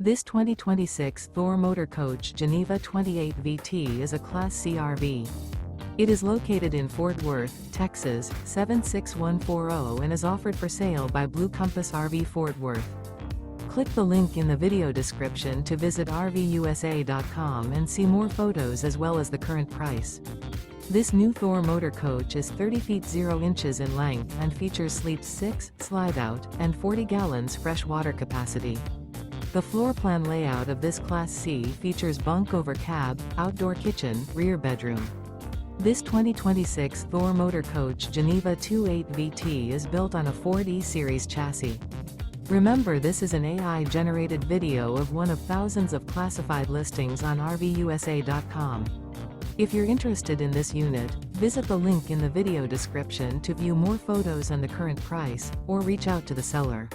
This 2026 Thor Motor Coach Geneva 28 VT is a Class C RV. It is located in Fort Worth, Texas, 76140 and is offered for sale by Blue Compass RV Fort Worth. Click the link in the video description to visit RVUSA.com and see more photos as well as the current price. This new Thor Motor Coach is 30 feet 0 inches in length and features sleeps 6, slide-out, and 40 gallons fresh water capacity. The floor plan layout of this Class C features bunk over cab, outdoor kitchen, rear bedroom. This 2026 Thor Motor Coach Geneva 28 VT is built on a Ford E-Series chassis. Remember, this is an AI-generated video of one of thousands of classified listings on RVUSA.com. If you're interested in this unit, visit the link in the video description to view more photos and the current price, or reach out to the seller.